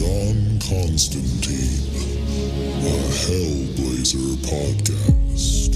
John Constantine, a Hellblazer podcast.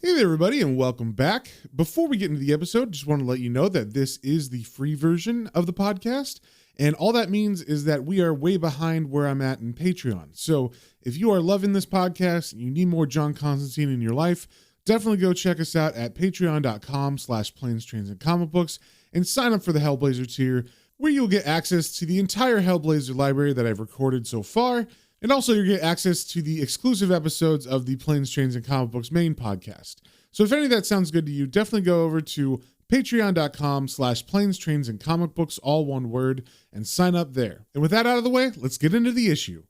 Hey there, everybody, and welcome back. Before we get into the episode, just want to let you know that this is the free version of the podcast, and all that means is that we are way behind where I'm at in Patreon. So if you are loving this podcast and you need more John Constantine in your life, definitely go check us out at patreon.com/planes, trains, and comic books and sign up for the Hellblazer tier, where you'll get access to the entire Hellblazer library that I've recorded so far. And also you'll get access to the exclusive episodes of the Planes, Trains, and Comic Books main podcast. So if any of that sounds good to you, definitely go over to patreon.com/planes, trains, and comic books, all one word, and sign up there. And with that out of the way, let's get into the issue.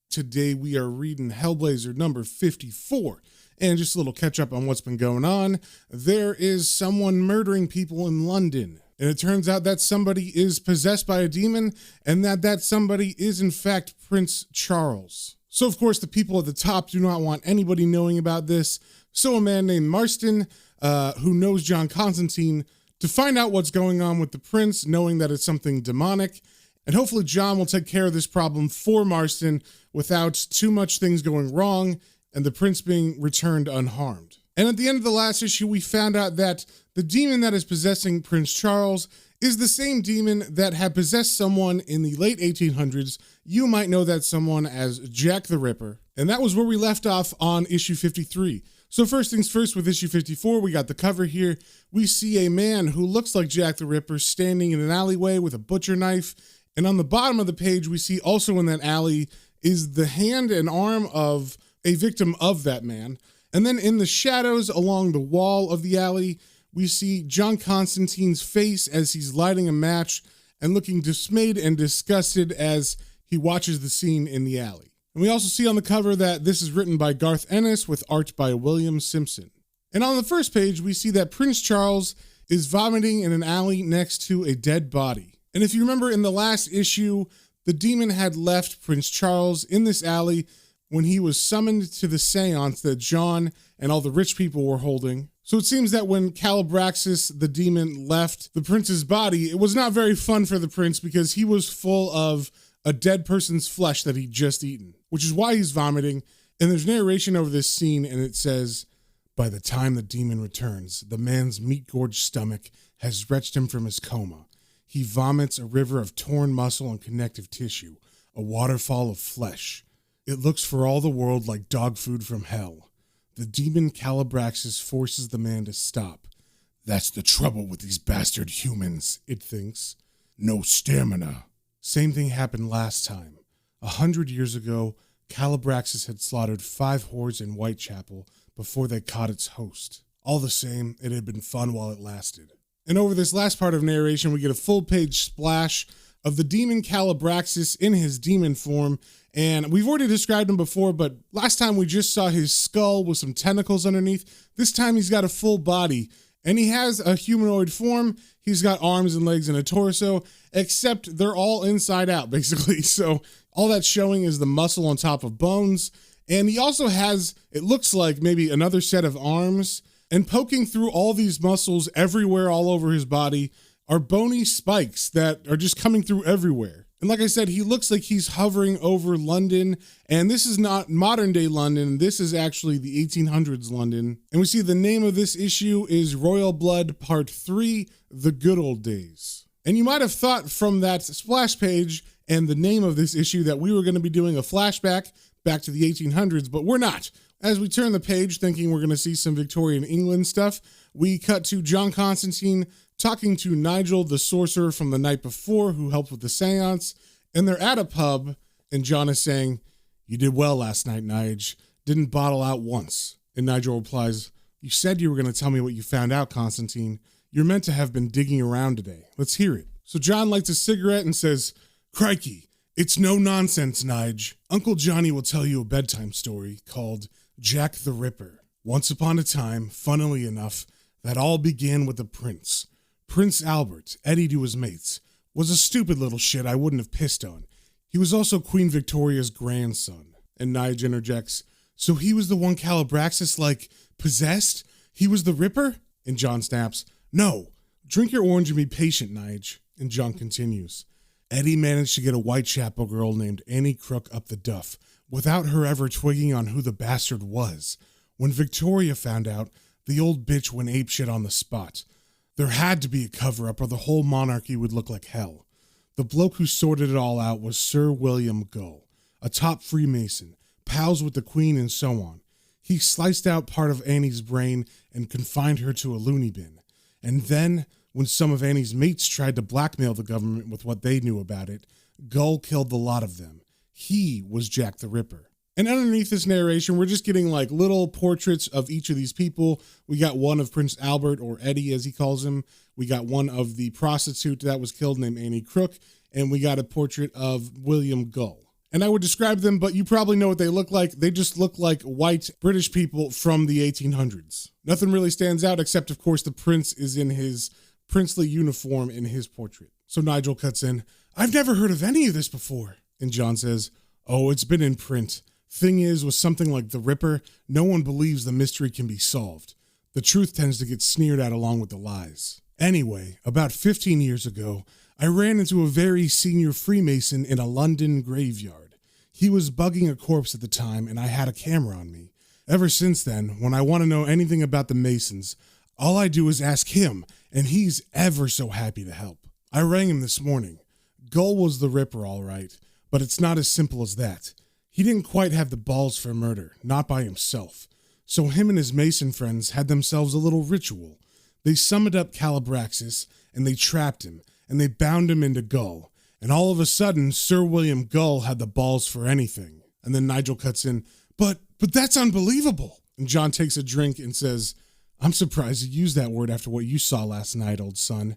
Today we are reading Hellblazer number 54. And just a little catch up on what's been going on. There is someone murdering people in London. And it turns out that somebody is possessed by a demon, and that somebody is in fact Prince Charles. So of course the people at the top do not want anybody knowing about this. So a man named Marston, who knows John Constantine, to find out what's going on with the prince, knowing that it's something demonic. And hopefully John will take care of this problem for Marston without too much things going wrong and the prince being returned unharmed. And at the end of the last issue, we found out that the demon that is possessing Prince Charles is the same demon that had possessed someone in the late 1800s. You might know that someone as Jack the Ripper. And that was where we left off on issue 53. So first things first, with issue 54, we got the cover here. We see a man who looks like Jack the Ripper standing in an alleyway with a butcher knife. And on the bottom of the page, we see also in that alley is the hand and arm of a victim of that man. And then in the shadows along the wall of the alley, we see John Constantine's face as he's lighting a match and looking dismayed and disgusted as he watches the scene in the alley. And we also see on the cover that this is written by Garth Ennis with art by William Simpson. And on the first page, we see that Prince Charles is vomiting in an alley next to a dead body. And if you remember in the last issue, the demon had left Prince Charles in this alley when he was summoned to the seance that John and all the rich people were holding. So it seems that when Calibraxis, the demon, left the prince's body, it was not very fun for the prince because he was full of a dead person's flesh that he'd just eaten, which is why he's vomiting. And there's narration over this scene, and it says, "By the time the demon returns, the man's meat-gorged stomach has wrenched him from his coma. He vomits a river of torn muscle and connective tissue, a waterfall of flesh. It looks for all the world like dog food from hell. The demon Calibraxis forces the man to stop. That's the trouble with these bastard humans, it thinks. No stamina." Same thing happened last time. 100 years ago, Calibraxis had slaughtered 5 whores in Whitechapel before they caught its host. All the same, it had been fun while it lasted. And over this last part of narration, we get a full-page splash of the demon Calibraxis in his demon form. And we've already described him before, but last time we just saw his skull with some tentacles underneath. This time he's got a full body, and he has a humanoid form. He's got arms and legs and a torso, except they're all inside out, basically. So all that's showing is the muscle on top of bones. And he also has, it looks like maybe another set of arms, and poking through all these muscles everywhere all over his body are bony spikes that are just coming through everywhere. And like I said, he looks like he's hovering over London, and this is not modern day London. This is actually the 1800s London. And we see the name of this issue is Royal Blood Part 3, The Good Old Days. And you might have thought from that splash page and the name of this issue that we were going to be doing a flashback back to the 1800s, but we're not. As we turn the page thinking we're going to see some Victorian England stuff, we cut to John Constantine talking to Nigel, the sorcerer from the night before who helped with the seance, and they're at a pub, and John is saying, "You did well last night, Nige. Didn't bottle out once." And Nigel replies, "You said you were going to tell me what you found out, Constantine. You're meant to have been digging around today. Let's hear it." So John lights a cigarette and says, "Crikey, it's no nonsense, Nige. Uncle Johnny will tell you a bedtime story called Jack the Ripper. Once upon a time, funnily enough, That all began with the prince. Prince Albert, Eddie to his mates, was a stupid little shit I wouldn't have pissed on. He was also Queen Victoria's grandson. And Nige interjects, so he was the one Calibraxis, possessed? He was the Ripper? And John snaps, no. Drink your orange and be patient, Nige. And John continues, Eddie managed to get a Whitechapel girl named Annie Crook up the duff, without her ever twigging on who the bastard was. When Victoria found out, the old bitch went apeshit on the spot. There had to be a cover-up or the whole monarchy would look like hell. The bloke who sorted it all out was Sir William Gull, a top Freemason, pals with the Queen and so on. He sliced out part of Annie's brain and confined her to a loony bin. And then, when some of Annie's mates tried to blackmail the government with what they knew about it, Gull killed the lot of them. He was Jack the Ripper. And underneath this narration, we're just getting little portraits of each of these people. We got one of Prince Albert, or Eddie as he calls him. We got one of the prostitute that was killed named Annie Crook. And we got a portrait of William Gull. And I would describe them, but you probably know what they look like. They just look like white British people from the 1800s. Nothing really stands out except, of course, the prince is in his princely uniform in his portrait. So Nigel cuts in, I've never heard of any of this before. And John says, oh, it's been in print. Thing is, with something like the Ripper, no one believes the mystery can be solved. The truth tends to get sneered at along with the lies. Anyway, about 15 years ago, I ran into a very senior Freemason in a London graveyard. He was bugging a corpse at the time, and I had a camera on me. Ever since then, when I want to know anything about the Masons, all I do is ask him, and he's ever so happy to help. I rang him this morning. Gull was the Ripper, all right, but it's not as simple as that. He didn't quite have the balls for murder, not by himself. So him and his Mason friends had themselves a little ritual. They summoned up Calibraxis, and they trapped him, and they bound him into Gull. And all of a sudden, Sir William Gull had the balls for anything. And then Nigel cuts in, but that's unbelievable. And John takes a drink and says, I'm surprised you used that word after what you saw last night, old son.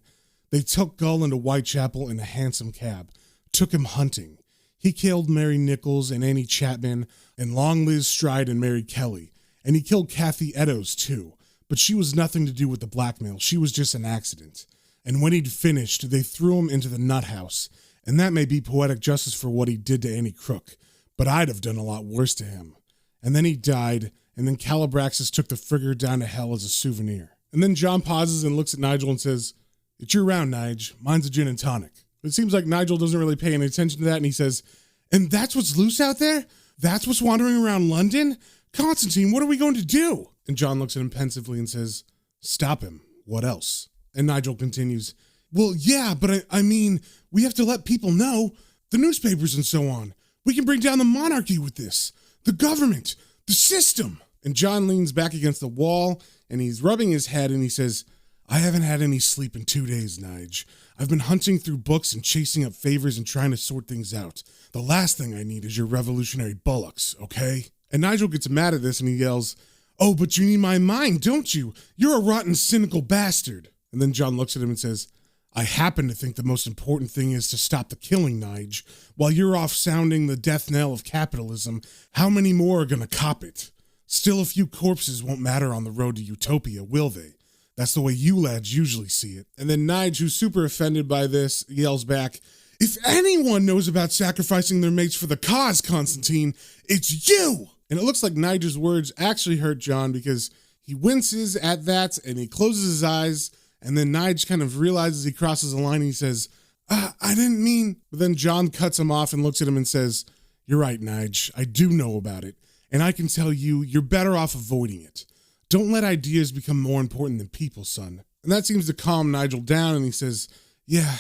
They took Gull into Whitechapel in a hansom cab, took him hunting. He killed Mary Nichols and Annie Chapman and Long Liz Stride and Mary Kelly. And he killed Kathy Eddowes too. But she was nothing to do with the blackmail. She was just an accident. And when he'd finished, they threw him into the nut house. And that may be poetic justice for what he did to Annie Crook. But I'd have done a lot worse to him. And then he died, and then Calibraxis took the frigger down to hell as a souvenir. And then John pauses and looks at Nigel and says, it's your round, Nige. Mine's a gin and tonic. It seems like Nigel doesn't really pay any attention to that, and he says, and that's what's loose out there? That's what's wandering around London? Constantine, what are we going to do? And John looks at him pensively and says, stop him. What else? And Nigel continues, well, yeah, but I mean, we have to let people know, the newspapers and so on. We can bring down the monarchy with this, the government, the system. And John leans back against the wall, and he's rubbing his head, and he says, I haven't had any sleep in 2 days, Nige. I've been hunting through books and chasing up favors and trying to sort things out. The last thing I need is your revolutionary bullocks, okay? And Nigel gets mad at this, and he yells, oh, but you need my mind, don't you? You're a rotten, cynical bastard. And then John looks at him and says, I happen to think the most important thing is to stop the killing, Nige. While you're off sounding the death knell of capitalism, how many more are gonna cop it? Still, a few corpses won't matter on the road to utopia, will they? That's the way you lads usually see it. And then Nige, who's super offended by this, yells back, if anyone knows about sacrificing their mates for the cause, Constantine, it's you! And it looks like Nige's words actually hurt John because he winces at that and he closes his eyes. And then Nige kind of realizes he crosses a line and he says, I didn't mean. But then John cuts him off and looks at him and says, you're right, Nige. I do know about it. And I can tell you, you're better off avoiding it. Don't let ideas become more important than people, son. And that seems to calm Nigel down, and he says, yeah,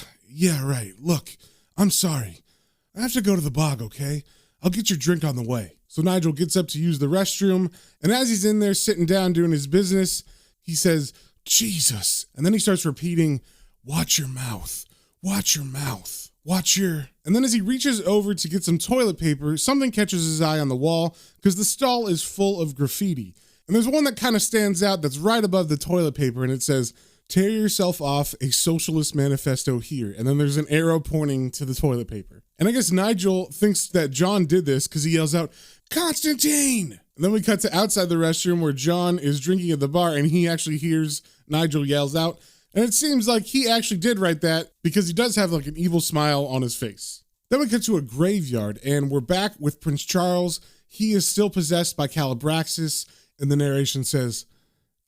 right. Look, I'm sorry. I have to go to the bog, okay? I'll get your drink on the way. So Nigel gets up to use the restroom, and as he's in there sitting down doing his business, he says, Jesus. And then he starts repeating, watch your mouth, watch your mouth, watch your... And then as he reaches over to get some toilet paper, something catches his eye on the wall because the stall is full of graffiti. And there's one that kind of stands out that's right above the toilet paper, and it says, tear yourself off, a socialist manifesto here. And then there's an arrow pointing to the toilet paper. And I guess Nigel thinks that John did this because he yells out, Constantine! And then we cut to outside the restroom where John is drinking at the bar and he actually hears Nigel yells out. And it seems like he actually did write that because he does have like an evil smile on his face. Then we cut to a graveyard and we're back with Prince Charles. He is still possessed by Calibraxis, and the narration says,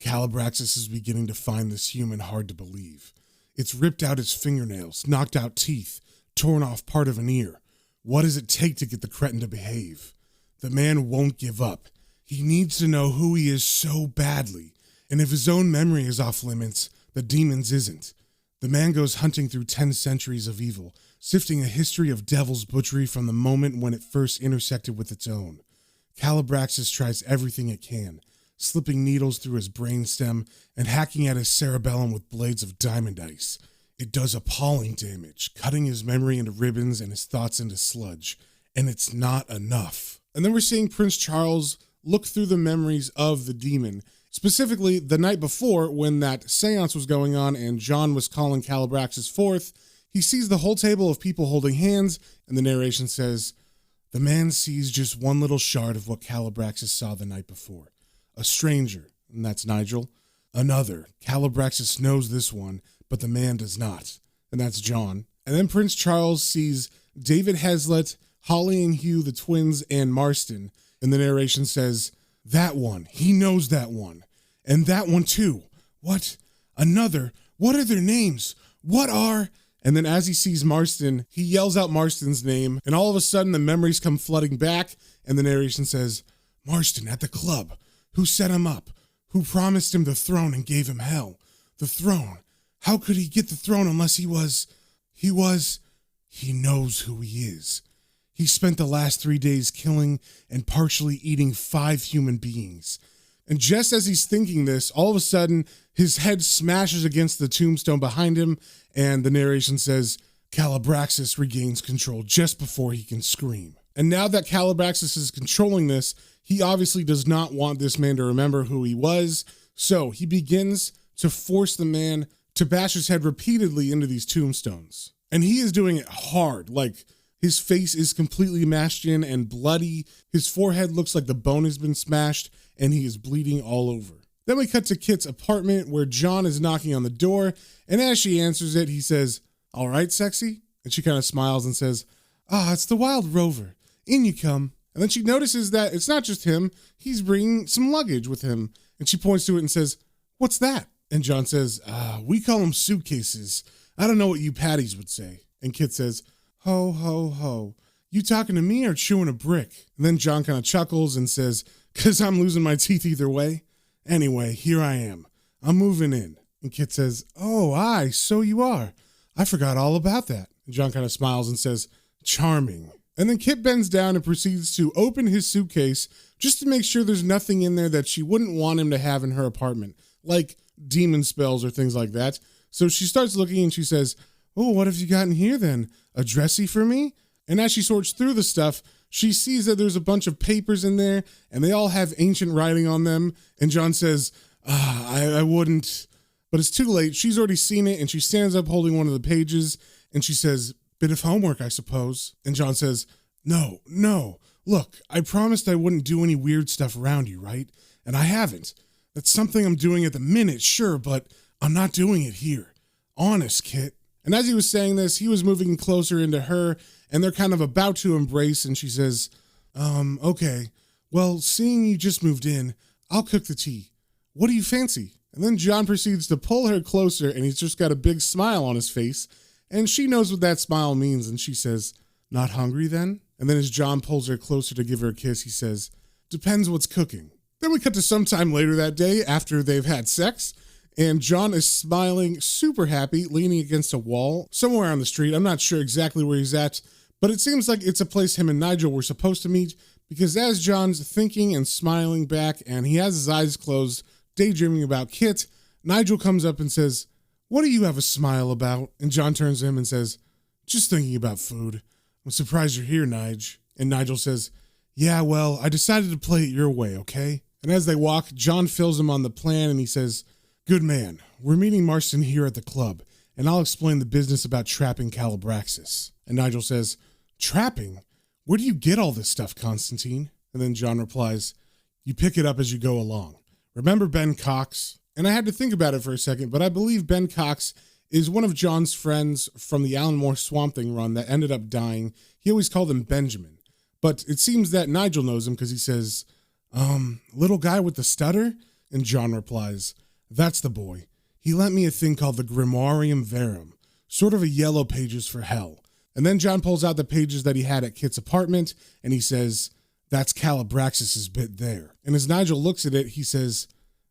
Calibraxis is beginning to find this human hard to believe. It's ripped out his fingernails, knocked out teeth, torn off part of an ear. What does it take to get the cretin to behave? The man won't give up. He needs to know who he is so badly, and if his own memory is off limits, the demon's isn't. The man goes hunting through 10 centuries of evil, sifting a history of devil's butchery from the moment when it first intersected with its own. Calibraxis tries everything it can, slipping needles through his brainstem and hacking at his cerebellum with blades of diamond ice. It does appalling damage, cutting his memory into ribbons and his thoughts into sludge. And it's not enough. And then we're seeing Prince Charles look through the memories of the demon. Specifically, the night before, when that seance was going on and John was calling Calibraxis forth, he sees the whole table of people holding hands, and the narration says, the man sees just one little shard of what Calibraxis saw the night before. A stranger, and that's Nigel. Another, Calibraxis knows this one, but the man does not, and that's John. And then Prince Charles sees David Hezlet, Holly and Hugh, the twins, and Marston, and the narration says, that one, he knows that one. And that one too. What? Another? What are their names? What are... And then as he sees Marston, he yells out Marston's name, and all of a sudden the memories come flooding back, and the narration says, Marston at the club. Who set him up? Who promised him the throne and gave him hell? The throne. How could he get the throne unless he knows who he is. He spent the last 3 days killing and partially eating 5 human beings. And just as he's thinking this, all of a sudden, his head smashes against the tombstone behind him, and the narration says, Calibraxis regains control just before he can scream. And now that Calibraxis is controlling this, he obviously does not want this man to remember who he was, so he begins to force the man to bash his head repeatedly into these tombstones. And he is doing it hard, like his face is completely mashed in and bloody, his forehead looks like the bone has been smashed, and he is bleeding all over. Then we cut to Kit's apartment where John is knocking on the door, and as she answers it, he says, all right, sexy? And she kind of smiles and says, it's the Wild Rover. In you come. And then she notices that it's not just him, he's bringing some luggage with him. And she points to it and says, what's that? And John says, we call them suitcases. I don't know what you patties would say. And Kit says, ho, ho, ho. You talking to me or chewing a brick? And then John kind of chuckles and says, 'cause I'm losing my teeth either way. Anyway, here I am. I'm moving in. And Kit says, oh, aye, so you are. I forgot all about that. And John kind of smiles and says, charming. And then Kit bends down and proceeds to open his suitcase just to make sure there's nothing in there that she wouldn't want him to have in her apartment, like demon spells or things like that. So she starts looking and she says, oh, what have you got in here then? A dressy for me? And as she sorts through the stuff, she sees that there's a bunch of papers in there and they all have ancient writing on them. And John says, I wouldn't, but it's too late. She's already seen it and she stands up holding one of the pages and she says, bit of homework, I suppose. And John says, no. Look, I promised I wouldn't do any weird stuff around you, right? And I haven't. That's something I'm doing at the minute, sure, but I'm not doing it here. Honest, Kit. And as he was saying this, he was moving closer into her, and they're kind of about to embrace, and she says, okay. Well, seeing you just moved in, I'll cook the tea. What do you fancy? And then John proceeds to pull her closer, and he's just got a big smile on his face, and she knows what that smile means, and she says, not hungry then? And then as John pulls her closer to give her a kiss, he says, depends what's cooking. Then we cut to sometime later that day after they've had sex, and John is smiling, super happy, leaning against a wall somewhere on the street. I'm not sure exactly where he's at, but it seems like it's a place him and Nigel were supposed to meet, because as John's thinking and smiling back, and he has his eyes closed, daydreaming about Kit, Nigel comes up and says, what do you have a smile about? And John turns to him and says, just thinking about food. I'm surprised you're here, Nige. And Nigel says, yeah, well, I decided to play it your way, okay? And as they walk, John fills him on the plan and he says, good man, we're meeting Marston here at the club, and I'll explain the business about trapping Calibraxis. And Nigel says, trapping? Where do you get all this stuff, Constantine? And then John replies, You pick it up as you go along. Remember Ben Cox? And I had to think about it for a second, but I believe Ben Cox is one of John's friends from the Alan Moore Swamp Thing run that ended up dying. He always called him Benjamin. But it seems that Nigel knows him because he says, little guy with the stutter? And John replies, that's the boy. He lent me a thing called the Grimorium Verum, sort of a yellow pages for hell. And then John pulls out the pages that he had at Kit's apartment, and he says, that's Calibraxis's bit there. And as Nigel looks at it, he says,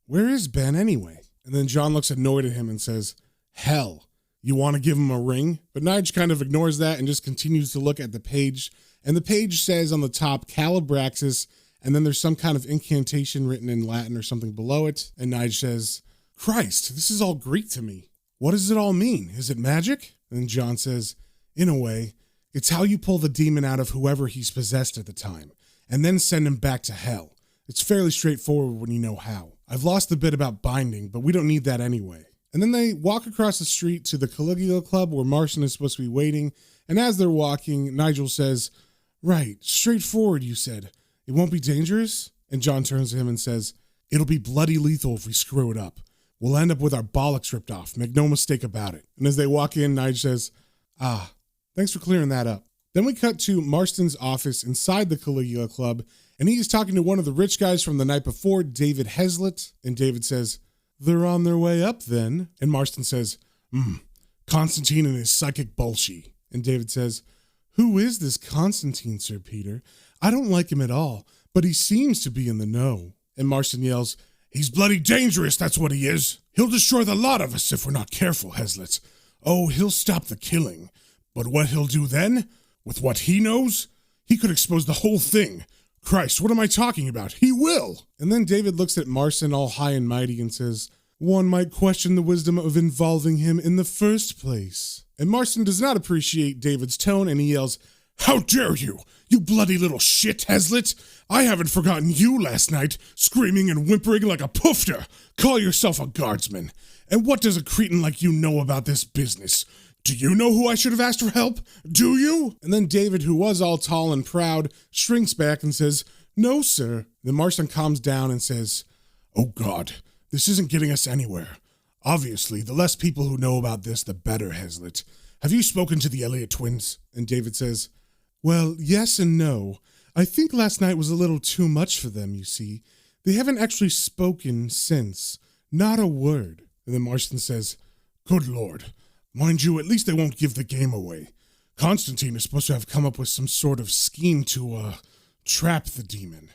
where is Ben anyway? And then John looks annoyed at him and says, hell, you want to give him a ring? But Nigel kind of ignores that and just continues to look at the page. And the page says on the top, Calibraxis, and then there's some kind of incantation written in Latin or something below it. And Nigel says, Christ, this is all Greek to me. What does it all mean? Is it magic? And John says, in a way, it's how you pull the demon out of whoever he's possessed at the time, and then send him back to hell. It's fairly straightforward when you know how. I've lost the bit about binding, but we don't need that anyway. And then they walk across the street to the Caligula Club where Marston is supposed to be waiting, and as they're walking, Nigel says, right, straightforward, you said. It won't be dangerous? And John turns to him and says, it'll be bloody lethal if we screw it up. We'll end up with our bollocks ripped off, make no mistake about it. And as they walk in, Nigel says, thanks for clearing that up. Then we cut to Marston's office inside the Caligula Club, and he is talking to one of the rich guys from the night before, David Heslett. And David says, they're on their way up then. And Marston says, Constantine and his psychic bullshit. And David says, who is this Constantine, Sir Peter? I don't like him at all, but he seems to be in the know. And Marston yells, he's bloody dangerous, that's what he is. He'll destroy the lot of us if we're not careful, Heslett. Oh, he'll stop the killing. But what he'll do then? With what he knows? He could expose the whole thing. Christ, what am I talking about? He will! And then David looks at Marston all high and mighty and says, one might question the wisdom of involving him in the first place. And Marston does not appreciate David's tone and he yells, how dare you? You bloody little shit, Heslett! I haven't forgotten you last night, screaming and whimpering like a poofter. Call yourself a guardsman. And what does a cretin like you know about this business? Do you know who I should have asked for help? Do you? And then David, who was all tall and proud, shrinks back and says, no, sir. Then Marston calms down and says, oh God, this isn't getting us anywhere. Obviously, the less people who know about this, the better, Heslett. Have you spoken to the Elliott twins? And David says, well, yes and no. I think last night was a little too much for them, you see. They haven't actually spoken since. Not a word. And then Marston says, good Lord. Mind you, at least they won't give the game away. Constantine is supposed to have come up with some sort of scheme to, trap the demon.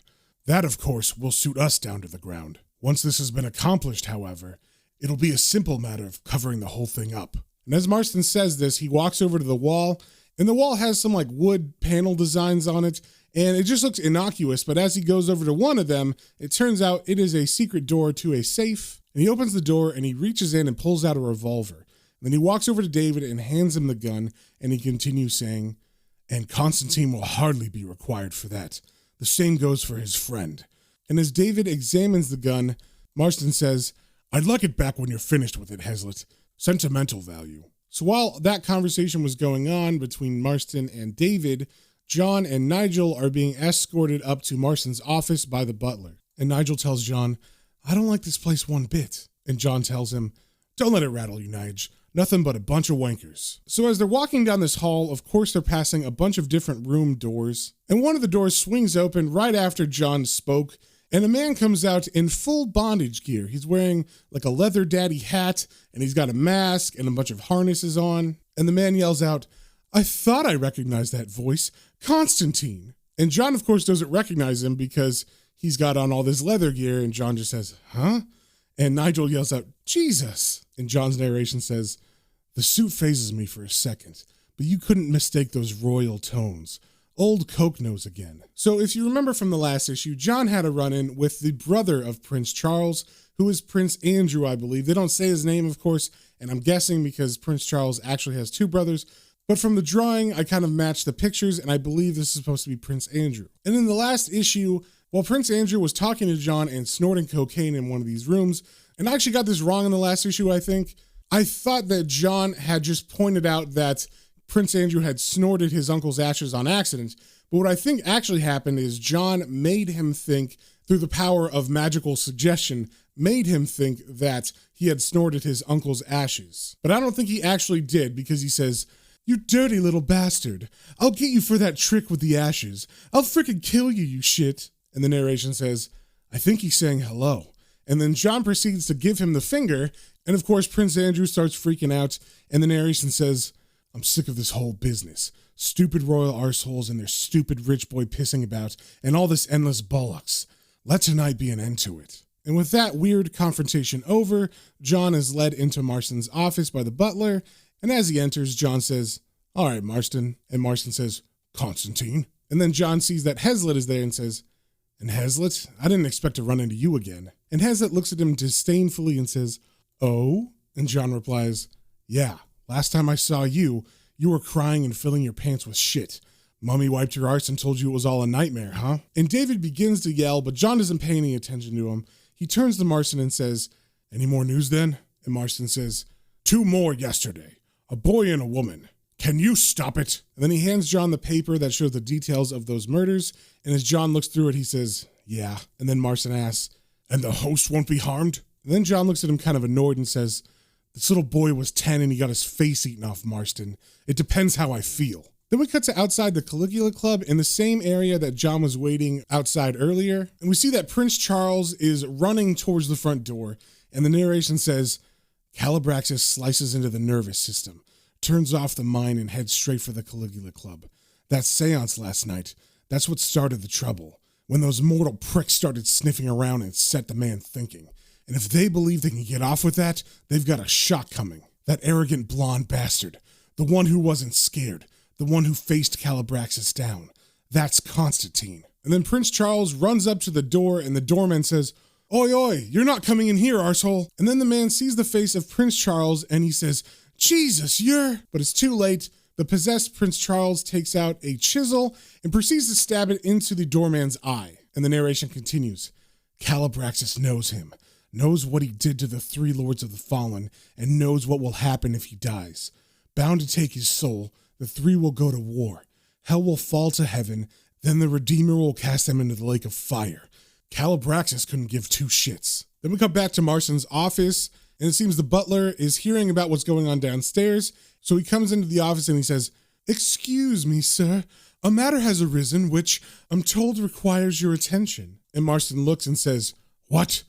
That, of course, will suit us down to the ground. Once this has been accomplished, however, it'll be a simple matter of covering the whole thing up. And as Marston says this, he walks over to the wall, and the wall has some, wood panel designs on it, and it just looks innocuous, but as he goes over to one of them, it turns out it is a secret door to a safe, and he opens the door, and he reaches in and pulls out a revolver. Then he walks over to David and hands him the gun, and he continues saying, and Constantine will hardly be required for that. The same goes for his friend. And as David examines the gun, Marston says, I'd like it back when you're finished with it, Heslett. Sentimental value. So while that conversation was going on between Marston and David, John and Nigel are being escorted up to Marston's office by the butler. And Nigel tells John, I don't like this place one bit. And John tells him, don't let it rattle you, Nige. Nothing but a bunch of wankers. So as they're walking down this hall, of course they're passing a bunch of different room doors. And one of the doors swings open right after John spoke, and a man comes out in full bondage gear. He's wearing a leather daddy hat, and he's got a mask and a bunch of harnesses on. And the man yells out, I thought I recognized that voice. Constantine. And John, of course, doesn't recognize him because he's got on all this leather gear, and John just says, huh? And Nigel yells out, Jesus. And John's narration says, the suit phases me for a second, but you couldn't mistake those royal tones. Old Coke knows again. So if you remember from the last issue, John had a run-in with the brother of Prince Charles, who is Prince Andrew, I believe. They don't say his name, of course, and I'm guessing because Prince Charles actually has two brothers. But from the drawing, I kind of matched the pictures, and I believe this is supposed to be Prince Andrew. And in the last issue, while Prince Andrew was talking to John and snorting cocaine in one of these rooms, and I actually got this wrong in the last issue, I think. I thought that John had just pointed out that Prince Andrew had snorted his uncle's ashes on accident. But what I think actually happened is John made him think through the power of magical suggestion, made him think that he had snorted his uncle's ashes. But I don't think he actually did, because he says, "You dirty little bastard. I'll get you for that trick with the ashes. I'll frickin' kill you, you shit." And the narration says, "I think he's saying hello." And then John proceeds to give him the finger. And of course, Prince Andrew starts freaking out. And the narration says, "I'm sick of this whole business. Stupid royal arseholes and their stupid rich boy pissing about and all this endless bollocks. Let tonight be an end to it." And with that weird confrontation over, John is led into Marston's office by the butler. And as he enters, John says, "All right, Marston." And Marston says, "Constantine." And then John sees that Hezlet is there and says, "And Hezlet, I didn't expect to run into you again." And Hezlet looks at him disdainfully and says, "Oh?" And John replies, "Yeah, last time I saw you, you were crying and filling your pants with shit. Mummy wiped your arse and told you it was all a nightmare, huh?" And David begins to yell, but John doesn't pay any attention to him. He turns to Marston and says, "Any more news then?" And Marston says, "2 more yesterday. A boy and a woman. Can you stop it?" And then he hands John the paper that shows the details of those murders. And as John looks through it, he says, "Yeah." And then Marston asks, "And the host won't be harmed?" And then John looks at him kind of annoyed and says, "This little boy was 10 and he got his face eaten off, Marston. It depends how I feel." Then we cut to outside the Caligula Club in the same area that John was waiting outside earlier. And we see that Prince Charles is running towards the front door. And the narration says, "Calibraxis slices into the nervous system, turns off the mind and heads straight for the Caligula Club. That seance last night, that's what started the trouble. When those mortal pricks started sniffing around, and set the man thinking. And if they believe they can get off with that, they've got a shock coming. That arrogant blonde bastard, the one who wasn't scared, the one who faced Calibraxis down. That's Constantine." And then Prince Charles runs up to the door and the doorman says, "Oi, oi, you're not coming in here, arsehole." And then the man sees the face of Prince Charles and he says, "Jesus, you're..." But it's too late. The possessed Prince Charles takes out a chisel and proceeds to stab it into the doorman's eye. And the narration continues. "Calibraxis knows him, knows what he did to the 3 lords of the fallen, and knows what will happen if he dies. Bound to take his soul, the 3 will go to war. Hell will fall to heaven, then the Redeemer will cast them into the lake of fire. Calibraxis couldn't give 2 shits." Then we come back to Marston's office, and it seems the butler is hearing about what's going on downstairs. So he comes into the office and he says, "Excuse me, sir. A matter has arisen which I'm told requires your attention." And Marston looks and says, "What?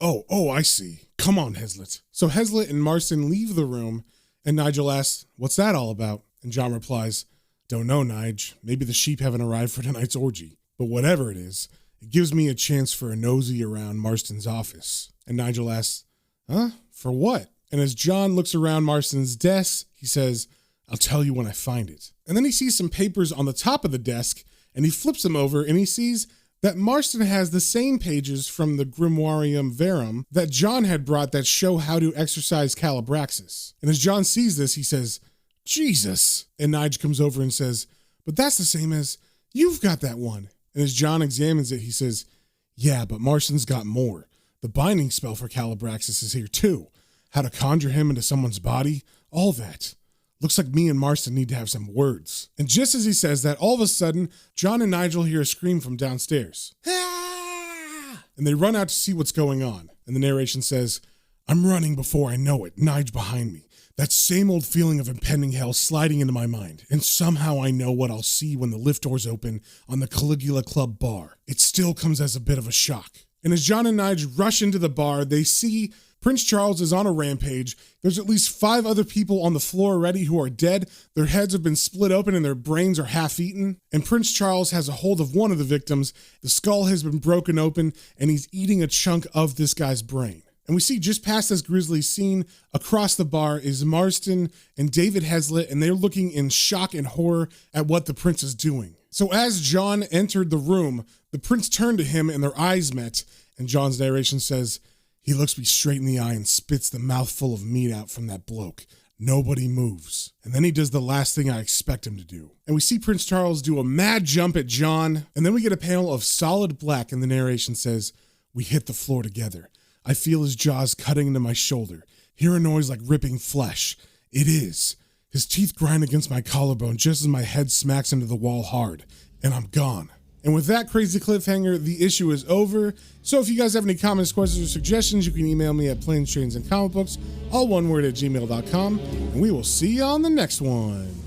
Oh, I see. Come on, Hezlet." So Hezlet and Marston leave the room, and Nigel asks, "What's that all about?" And John replies, "Don't know, Nige. Maybe the sheep haven't arrived for tonight's orgy. But whatever it is, it gives me a chance for a nosy around Marston's office." And Nigel asks, "Huh? For what?" And as John looks around Marston's desk, he says, "I'll tell you when I find it." And then he sees some papers on the top of the desk, and he flips them over, and he sees that Marston has the same pages from the Grimoirium Verum that John had brought that show how to exorcise Calibraxis. And as John sees this, he says, "Jesus." And Nige comes over and says, "But that's the same as, you've got that one." And as John examines it, he says, "Yeah, but Marston's got more. The binding spell for Calibraxis is here too. How to conjure him into someone's body, all that. Looks like me and Marston need to have some words." And just as he says that, all of a sudden, John and Nigel hear a scream from downstairs. "Ah!" And they run out to see what's going on. And the narration says, "I'm running before I know it, Nige behind me. That same old feeling of impending hell sliding into my mind. And somehow I know what I'll see when the lift doors open on the Caligula Club bar. It still comes as a bit of a shock." And as John and Nige rush into the bar, they see Prince Charles is on a rampage. There's at least 5 other people on the floor already who are dead. Their heads have been split open and their brains are half eaten. And Prince Charles has a hold of one of the victims. The skull has been broken open and he's eating a chunk of this guy's brain. And we see just past this grisly scene, across the bar is Marston and David Hezlet, and they're looking in shock and horror at what the prince is doing. So as John entered the room, the prince turned to him and their eyes met. And John's narration says, "He looks me straight in the eye and spits the mouthful of meat out from that bloke. Nobody moves." And then he does the last thing I expect him to do. And we see Prince Charles do a mad jump at John. And then we get a panel of solid black, and the narration says, "We hit the floor together. I feel his jaws cutting into my shoulder. Hear a noise like ripping flesh. It is. His teeth grind against my collarbone just as my head smacks into the wall hard. And I'm gone." And with that crazy cliffhanger, the issue is over. So if you guys have any comments, questions, or suggestions, you can email me at planes, trains, and comic books, all one word, at gmail.com. And we will see you on the next one.